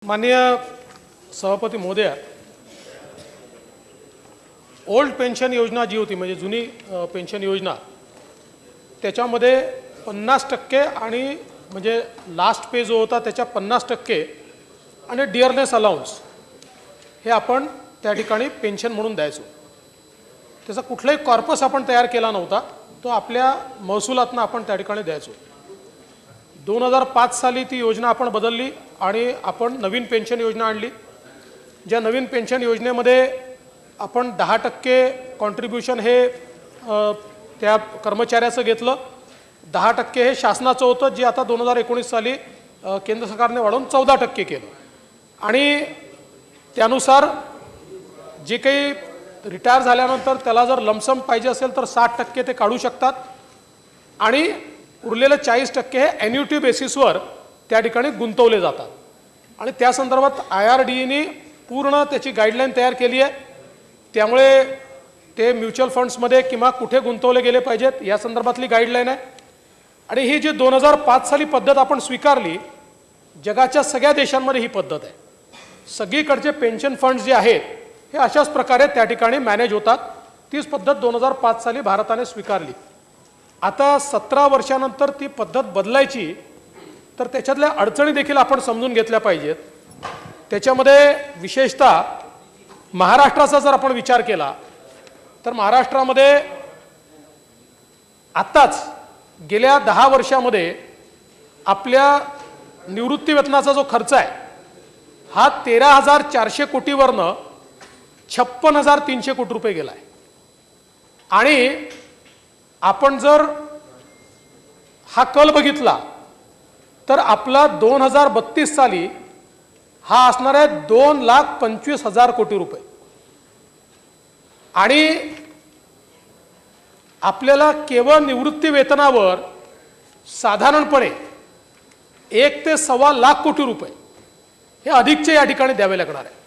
माननीय सभापती महोदय, ओल्ड पेन्शन योजना जी होती म्हणजे जुनी पेन्शन योजना त्याच्यामध्ये 50% आणि म्हणजे लास्ट पे जो होता त्याच्या 50% आणि डिअरनेस अलाउन्स हे आपण त्या ठिकाणी पेन्शन म्हणून द्यायचो। त्याचा कुठलाही कॉर्पस आपण तयार केला नव्हता, तो आपल्या महसुलातून आपण त्या ठिकाणी द्यायचो। 2005 साली ती योजना आपण बदलली आणि आपण नवीन पेन्शन योजना आणली। ज्या नवीन पेन्शन योजनेमध्ये आपण 10% कॉन्ट्रीब्युशन हे त्या कर्मचाऱ्याचं घेतलं, 10% हे शासनाचं होतं जे आता 2019 साली केंद्र सरकारने वाढवून 14% केलं। आणि त्यानुसार जे काही रिटायर झाल्यानंतर त्याला जर लमसम पाहिजे असेल तर 60% ते काढू शकतात आणि उरलेले 40% हे ॲन्युटी बेसिसवर त्या ठिकाणी गुंतवले जातात। आणि त्या संदर्भात IRDAने पूर्ण त्याची गाईडलाईन तयार केली आहे। त्यामुळे ते म्युच्युअल फंड्समध्ये किंवा कुठे गुंतवले गेले पाहिजेत या संदर्भातली गाईडलाईन आहे। आणि ही जी 2005 साली पद्धत आपण स्वीकारली, जगाच्या सगळ्या देशांमध्ये ही पद्धत आहे। सगळीकडचे पेन्शन फंड्स जे आहेत हे अशाच प्रकारे त्या ठिकाणी मॅनेज होतात। तीच पद्धत 2005 साली भारताने स्वीकारली। आता 17 वर्षानंतर ती पद्धत बदलायची तर त्याच्यातल्या अडचणी देखील आपण समजून घेतल्या पाहिजेत। त्याच्यामध्ये विशेषतः महाराष्ट्राचा जर आपण विचार केला तर महाराष्ट्रामध्ये आत्ताच गेल्या 10 वर्षामध्ये आपल्या निवृत्ती वेतनाचा जो खर्च आहे हा 13,400 कोटीवरनं 56,300 कोटी रुपये गेला आहे। आणि आपण जर हा कल बघितला तर आपला 2032 साली हा असणार आहे 2,25,000 कोटी रुपये। आणि आपल्याला केवळ निवृत्ती वेतनावर साधारणपणे 1 ते 1.25 लाख कोटी रुपये हे अधिकचे या ठिकाणी द्यावे लागणार आहे।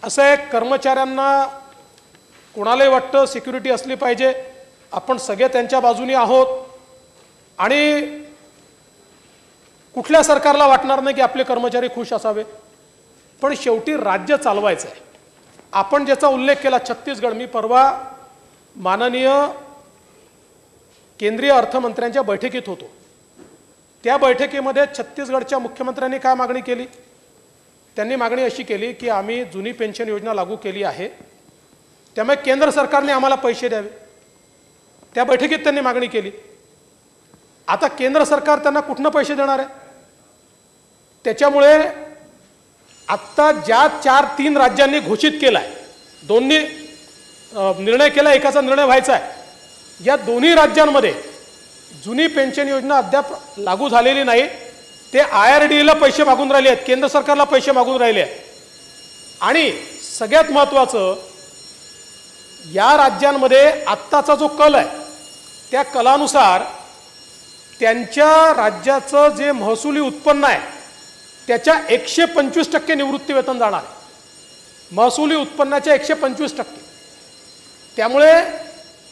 असं आहे, कर्मचाऱ्यांना कोणालाही वाटतं सिक्युरिटी असली पाहिजे, आपण सगळे त्यांच्या बाजूने आहोत आणि कुठल्या सरकारला वाटणार नाही की आपले कर्मचारी खुश असावे, पण शेवटी राज्य चालवायचं आहे। आपण ज्याचा उल्लेख केला छत्तीसगड, मी परवा माननीय केंद्रीय अर्थमंत्र्यांच्या बैठकीत होतो। त्या बैठकीमध्ये छत्तीसगडच्या मुख्यमंत्र्यांनी काय मागणी केली? त्यांनी मागणी अशी केली की आम्ही जुनी पेन्शन योजना लागू केली आहे, त्यामुळे केंद्र सरकारने आम्हाला पैसे द्यावे। त्या बैठकीत त्यांनी मागणी केली। आता केंद्र सरकार त्यांना कुठनं पैसे देणार आहे? त्याच्यामुळे आत्ता ज्या 4-3 राज्यांनी घोषित केलं आहे, दोन्ही निर्णय केला, एकाचा निर्णय व्हायचा आहे, या दोन्ही राज्यांमध्ये जुनी पेन्शन योजना अद्याप लागू झालेली नाही। ते IRDAला पैसे मागून राहिले आहेत, केंद्र सरकारला पैसे मागून राहिले आहेत। आणि सगळ्यात महत्त्वाचं, या राज्यांमध्ये आत्ताचा जो कल आहे त्या कलानुसार त्यांच्या राज्याचं जे महसुली उत्पन्न आहे त्याच्या 125% निवृत्ती वेतन जाणार आहे, महसुली उत्पन्नाच्या 125%। त्यामुळे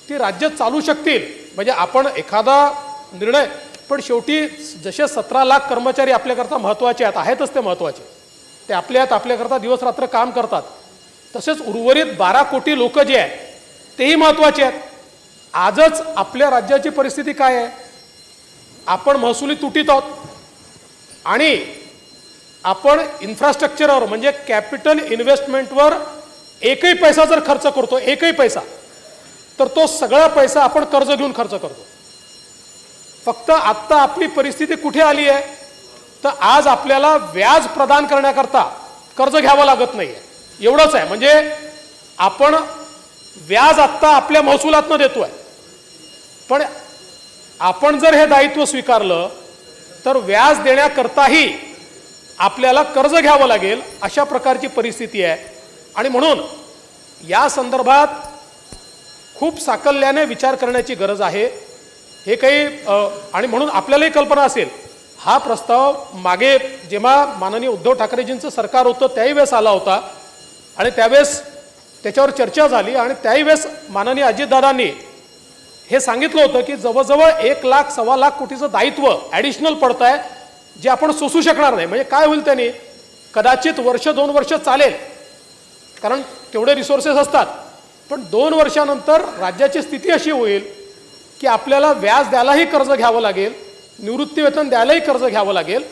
ती राज्य चालू शकतील। म्हणजे आपण एखादा निर्णय, पण शेवटी जसे 17 लाख कर्मचारी आपल्याकरता महत्त्वाचे आहेतच, ते महत्त्वाचे, ते आपल्याकरता दिवस रात्र काम करतात, तसेच उर्वरित 12 कोटी लोक जे आहेत तेही महत्त्वाचे आहेत। आजच आपल्या राज्याची परिस्थिती काय आहे? आपण महसुली तुटीत आहोत आणि आपण इन्फ्रास्ट्रक्चरवर म्हणजे कॅपिटल इन्व्हेस्टमेंटवर एकही पैसा जर खर्च करतो, एकही पैसा, तर तो सगळा पैसा आपण कर्ज घेऊन खर्च करतो। फक्त आत्ता आपली परिस्थिती कुठे आली आहे तर आज आपल्याला व्याज प्रदान करण्याकरता कर्ज घ्यावं लागत नाही आहे, एवढंच आहे। म्हणजे आपण व्याज आत्ता आपल्या महसुलातनं देतोय, पण आपण जर हे दायित्व स्वीकारलं तर व्याज देण्याकरताही आपल्याला कर्ज घ्यावं लागेल, अशा प्रकारची परिस्थिती आहे। आणि म्हणून या संदर्भात खूप साकल्याने विचार करण्याची गरज आहे। हे काही आणि म्हणून आपल्यालाही कल्पना असेल, हा प्रस्ताव मागे जेव्हा माननीय उद्धव ठाकरेजींचं सरकार होतं त्याही वेळेस आला होता आणि त्यावेळेस त्याच्यावर चर्चा झाली आणि त्याही वेळेस माननीय अजितदादांनी हे सांगितलं होतं की जवळजवळ 1 लाख 1.25 लाख कोटीचं दायित्व ॲडिशनल पडतं आहे जे आपण सोसू शकणार नाही। म्हणजे काय होईल त्याने कदाचित वर्ष 2 वर्ष चालेल, कारण तेवढे रिसोर्सेस असतात, पण 2 वर्षानंतर राज्याची स्थिती अशी होईल की आपल्याला व्याज द्यायलाही कर्ज घ्यावं लागेल, निवृत्तीवेतन द्यायलाही कर्ज घ्यावं लागेल.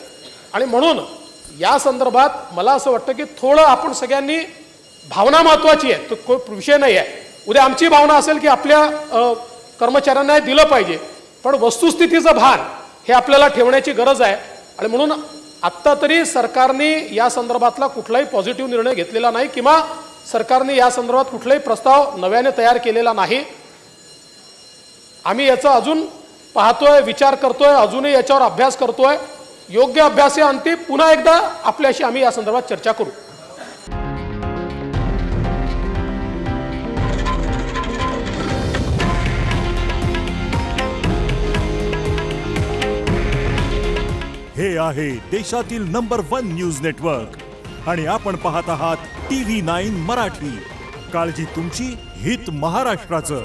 आणि म्हणून या संदर्भात मला असं वाटतं की थोडं आपण सगळ्यांनी, भावना महत्त्वाची आहे, तो कोई विषय नाही आहे. उद्या आमची भावना असेल की आपल्या कर्मचाऱ्यांना दिलं पाहिजे, पण वस्तुस्थितीचं भान हे आपल्याला ठेवण्याची गरज आहे. आणि म्हणून आत्ता तरी सरकारने या संदर्भातला कुठलाही पॉझिटिव्ह निर्णय घेतलेला नाही किंवा सरकारने या संदर्भात कुठलाही प्रस्ताव नव्याने तयार केलेला नाही. आम्ही याचा अजून पाहतोय, विचार करतोय, अजूनही याच्यावर अभ्यास करतोय. योग्य अभ्यासाअंती पुन्हा एकदा आपल्याशी आम्ही या संदर्भात चर्चा करू. हे आहे देशातील नंबर 1 न्यूज नेटवर्क आणि आपण पाहत आहात TV9 मराठी. काळजी तुमची, हित महाराष्ट्राचं.